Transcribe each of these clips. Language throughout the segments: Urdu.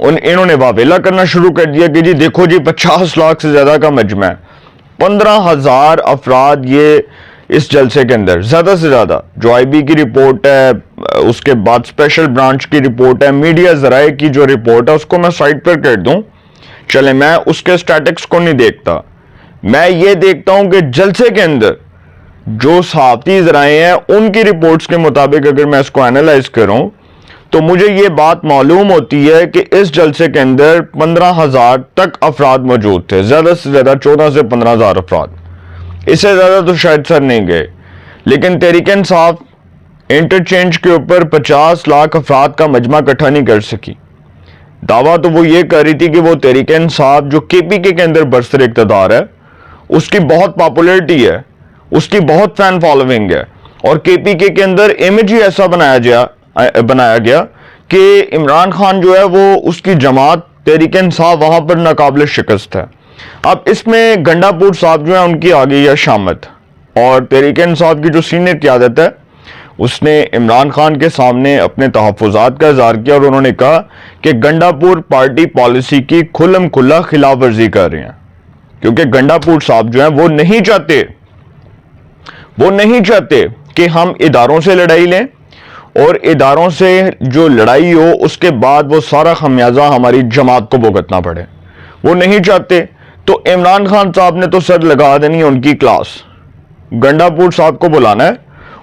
انہوں نے واویلا کرنا شروع کر دیا کہ جی دیکھو جی 50 لاکھ سے زیادہ کا مجمع ہے, 15,000 افراد یہ اس جلسے کے اندر, زیادہ سے زیادہ. جو آئی بی کی رپورٹ ہے, اس کے بعد اسپیشل برانچ کی رپورٹ ہے, میڈیا ذرائع کی جو رپورٹ ہے اس کو میں سائٹ پر کر دوں, چلے میں اس کے اسٹیٹکس کو نہیں دیکھتا, میں یہ دیکھتا ہوں کہ جلسے کے اندر جو صحافتی ذرائع ہیں ان کی رپورٹس کے مطابق اگر میں اس کو اینالائز کروں تو مجھے یہ بات معلوم ہوتی ہے کہ اس جلسے کے اندر 15,000 تک افراد موجود تھے, زیادہ سے زیادہ 14 سے 15,000 افراد, اس سے زیادہ تو شاید سر نہیں گئے. لیکن تحریک انصاف انٹرچینج کے اوپر 50 لاکھ افراد کا مجمع اکٹھا نہیں کر سکی. دعویٰ تو وہ یہ کر رہی تھی کہ وہ تحریک انصاف جو کے پی کے اندر برسر اقتدار ہے اس کی بہت پاپولرٹی ہے, اس کی بہت فین فالوئنگ ہے, اور کے پی کے اندر امیج ہی ایسا بنایا گیا کہ عمران خان جو ہے وہ اس کی جماعت تحریک انصاف وہاں پر ناقابل شکست ہے. اب اس میں گنڈا پور صاحب جو ہے ان کی آ گئی ہے شامت, اور تحریک انصاف کی جو سینئر قیادت ہے اس نے عمران خان کے سامنے اپنے تحفظات کا اظہار کیا, اور انہوں نے کہا کہ گنڈا پور پارٹی پالیسی کی کھلم کھلا خلاف ورزی کر رہے ہیں, کیونکہ گنڈا پور صاحب جو ہیں وہ نہیں چاہتے کہ ہم اداروں سے لڑائی لیں, اور اداروں سے جو لڑائی ہو اس کے بعد وہ سارا خمیازہ ہماری جماعت کو بھگتنا پڑے, وہ نہیں چاہتے. تو عمران خان صاحب نے تو سر لگا دینی ان کی کلاس, گنڈا پور صاحب کو بلانا ہے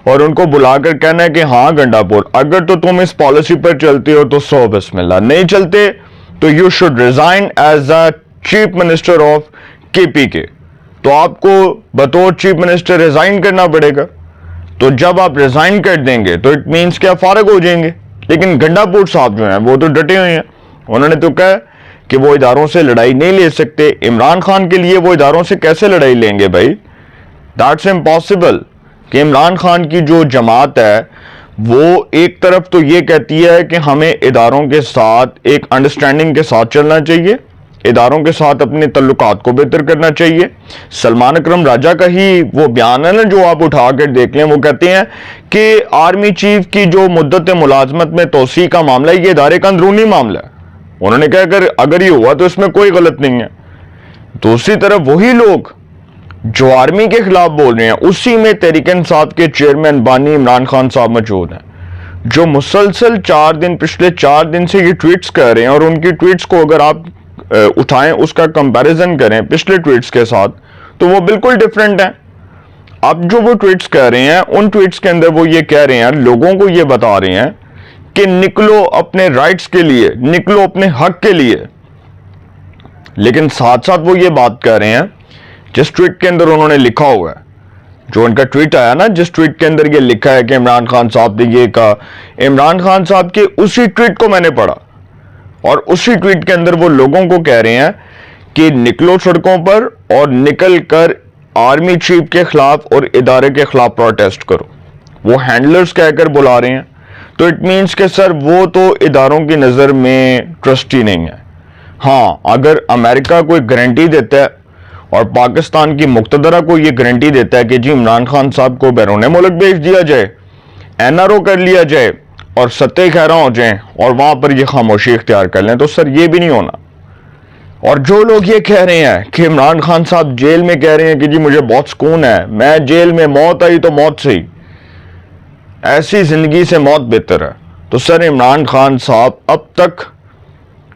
اور ان کو بلا کر کہنا ہے کہ ہاں گنڈا پور, اگر تو تم اس پالیسی پر چلتے ہو تو سو بسم اللہ, نہیں چلتے تو you should resign as a chief minister of کے پی کے. تو آپ کو بطور چیف منسٹر ریزائن کرنا پڑے گا, تو جب آپ ریزائن کر دیں گے تو اٹ مینس کہ آپ فارغ ہو جائیں گے. لیکن گنڈا پور صاحب جو ہیں وہ تو ڈٹے ہوئے ہیں, انہوں نے تو کہا کہ وہ اداروں سے لڑائی نہیں لے سکتے. عمران خان کے لیے وہ اداروں سے کیسے لڑائی لیں گے بھائی, دیٹس امپاسبل. کہ عمران خان کی جو جماعت ہے وہ ایک طرف تو یہ کہتی ہے کہ ہمیں اداروں کے ساتھ ایک انڈرسٹینڈنگ کے ساتھ چلنا چاہیے, اداروں کے ساتھ اپنے تعلقات کو بہتر کرنا چاہیے. سلمان اکرم راجہ کا ہی وہ بیان ہے نا جو آپ اٹھا کر دیکھ لیں, وہ کہتے ہیں کہ آرمی چیف کی جو مدت ملازمت میں توسیع کا معاملہ ہے یہ ادارے کا اندرونی معاملہ ہے. انہوں نے کہا اگر یہ ہوا تو اس میں کوئی غلط نہیں ہے. دوسری طرف وہی لوگ جو آرمی کے خلاف بول رہے ہیں اسی میں تحریک انصاف کے چیئرمین بانی عمران خان صاحب موجود ہیں, جو مسلسل پچھلے 4 دن سے یہ ٹویٹس کر رہے ہیں, اور ان کی ٹویٹس کو اگر آپ اٹھائیں اس کا کمپیریزن کریں پچھلے ٹویٹس کے ساتھ تو وہ بالکل ڈیفرنٹ ہیں. اب جو وہ ٹویٹس کہہ رہے ہیں ان ٹویٹس کے اندر وہ یہ کہہ رہے ہیں, لوگوں کو یہ بتا رہے ہیں کہ نکلو اپنے رائٹس کے لیے, نکلو اپنے حق کے لیے. لیکن ساتھ ساتھ وہ یہ بات کہہ رہے ہیں جس ٹویٹ کے اندر انہوں نے لکھا ہوا ہے, جو ان کا ٹویٹ آیا نا جس ٹویٹ کے اندر یہ لکھا ہے کہ عمران خان صاحب نے یہ کہا, عمران خان صاحب کے اسی ٹویٹ کو میں نے پڑھا, اور اسی ٹویٹ کے اندر وہ لوگوں کو کہہ رہے ہیں کہ نکلو سڑکوں پر اور نکل کر آرمی چیف کے خلاف اور ادارے کے خلاف پروٹیسٹ کرو. وہ ہینڈلرز کہہ کر بلا رہے ہیں, تو اٹ مینس کہ سر وہ تو اداروں کی نظر میں ٹرسٹی نہیں ہے. ہاں اگر امریکہ کوئی گارنٹی دیتا ہے اور پاکستان کی مقتدرہ کو یہ گارنٹی دیتا ہے کہ جی عمران خان صاحب کو بیرون ملک بھیج دیا جائے, این آر او کر لیا جائے اور ستے خیراں ہو جائیں اور وہاں پر یہ خاموشی اختیار کر لیں, تو سر یہ بھی نہیں ہونا. اور جو لوگ یہ کہہ رہے ہیں کہ عمران خان صاحب جیل میں کہہ رہے ہیں کہ جی مجھے بہت سکون ہے, میں جیل میں موت آئی تو موت سے ہی, ایسی زندگی سے موت بہتر ہے, تو سر عمران خان صاحب اب تک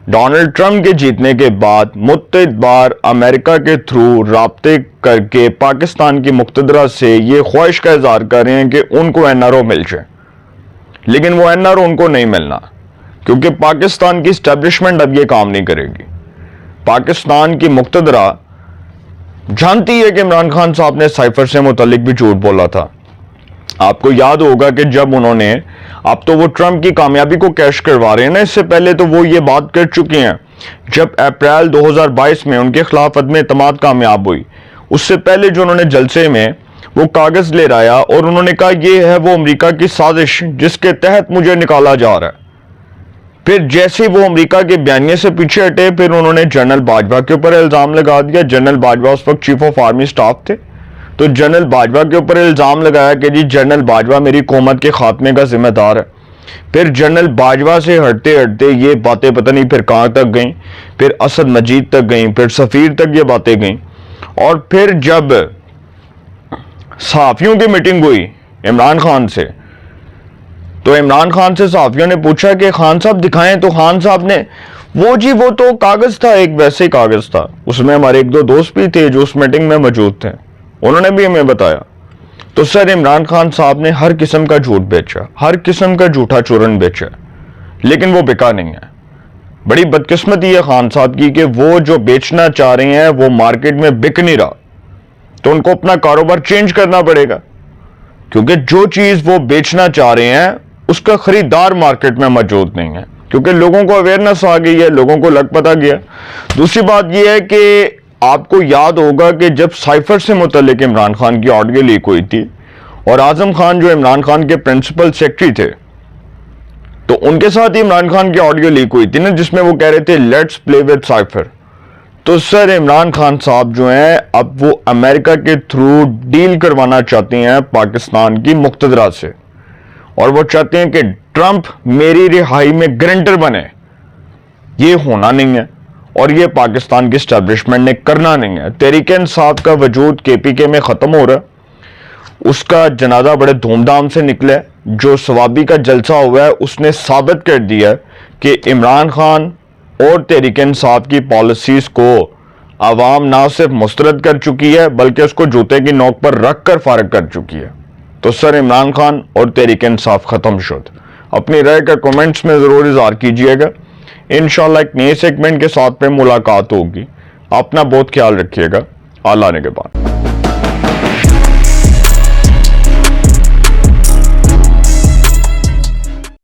ڈونلڈ ٹرمپ کے جیتنے کے بعد متعدد بار امریکہ کے تھرو رابطے کر کے پاکستان کی مقتدرہ سے یہ خواہش کا اظہار کر رہے ہیں کہ ان کو این آر او مل جائے, لیکن وہ این آر او ان کو نہیں ملنا, کیونکہ پاکستان کی اسٹیبلشمنٹ اب یہ کام نہیں کرے گی. پاکستان کی مقتدرہ جانتی ہے کہ عمران خان صاحب نے سائفر سے متعلق بھی جھوٹ بولا تھا. آپ کو یاد ہوگا کہ جب انہوں نے, اب تو وہ ٹرمپ کی کامیابی کو کیش کروا رہے ہیں نا, اس سے پہلے تو وہ یہ بات کر چکے ہیں جب اپریل 2022 میں ان کے خلاف عدم اعتماد کامیاب ہوئی, اس سے پہلے جو انہوں نے جلسے میں وہ کاغذ لے آیا اور انہوں نے کہا یہ ہے وہ امریکہ کی سازش جس کے تحت مجھے نکالا جا رہا ہے. پھر جیسے وہ امریکہ کے بیانیے سے پیچھے ہٹے, پھر انہوں نے جنرل باجوہ کے اوپر الزام لگا دیا. جنرل باجوہ اس وقت چیف آف آرمی سٹاف تھے, تو جنرل باجوہ کے اوپر الزام لگایا کہ جی جنرل باجوہ میری قومت کے خاتمے کا ذمہ دار ہے. پھر جنرل باجوہ سے ہٹتے ہٹتے یہ باتیں پتہ نہیں پھر کہاں تک گئیں، پھر اسد مجید تک گئیں، پھر سفیر تک یہ باتیں گئیں، اور پھر جب صحافیوں کی میٹنگ ہوئی عمران خان سے، تو عمران خان سے صحافیوں نے پوچھا کہ خان صاحب دکھائیں، تو خان صاحب نے وہ تو کاغذ تھا، ایک ویسے کاغذ تھا، اس میں ہمارے ایک دو دوست بھی تھے جو اس میٹنگ میں موجود تھے، انہوں نے بھی ہمیں بتایا۔ تو سر عمران خان صاحب نے ہر قسم کا جھوٹ بیچا، ہر قسم کا جھوٹا چورن بیچا، لیکن وہ بکا نہیں ہے۔ بڑی بدقسمتی ہے خان صاحب کی کہ وہ جو بیچنا چاہ رہے ہیں وہ مارکیٹ میں بک نہیں رہا، تو ان کو اپنا کاروبار چینج کرنا پڑے گا، کیونکہ جو چیز وہ بیچنا چاہ رہے ہیں اس کا خریدار مارکیٹ میں موجود نہیں ہے، کیونکہ لوگوں کو اویئرنس آ گئی ہے، لوگوں کو لگ پتہ گیا۔ دوسری بات یہ ہے کہ آپ کو یاد ہوگا کہ جب سائفر سے متعلق عمران خان کی آڈیو لیک ہوئی تھی، اور اعظم خان جو عمران خان کے پرنسپل سیکرٹری تھے، تو ان کے ساتھ ہی عمران خان کی آڈیو لیک ہوئی تھی نا، جس میں وہ کہہ رہے تھے لیٹس پلے ود سائفر۔ تو سر عمران خان صاحب جو ہیں اب وہ امریکہ کے تھرو ڈیل کروانا چاہتے ہیں پاکستان کی مقتدرہ سے، اور وہ چاہتے ہیں کہ ٹرمپ میری رہائی میں گارنٹر بنے۔ یہ ہونا نہیں ہے، اور یہ پاکستان کی اسٹیبلشمنٹ نے کرنا نہیں ہے۔ تحریک انصاف کا وجود کے پی کے میں ختم ہو رہا ہے، اس کا جنازہ بڑے دھوم دھام سے نکلا ہے۔ جو ثوابی کا جلسہ ہوا ہے اس نے ثابت کر دیا کہ عمران خان اور تحریک انصاف کی پالیسیز کو عوام نہ صرف مسترد کر چکی ہے بلکہ اس کو جوتے کی نوک پر رکھ کر فارغ کر چکی ہے۔ تو سر عمران خان اور تحریک انصاف ختم شد۔ اپنی رائے کا کومنٹس میں ضرور اظہار کیجئے گا۔ انشاءاللہ ایک نئے سیگمنٹ کے ساتھ پہ ملاقات ہوگی۔ اپنا بہت خیال رکھیے گا۔ اللہ نے کے بعد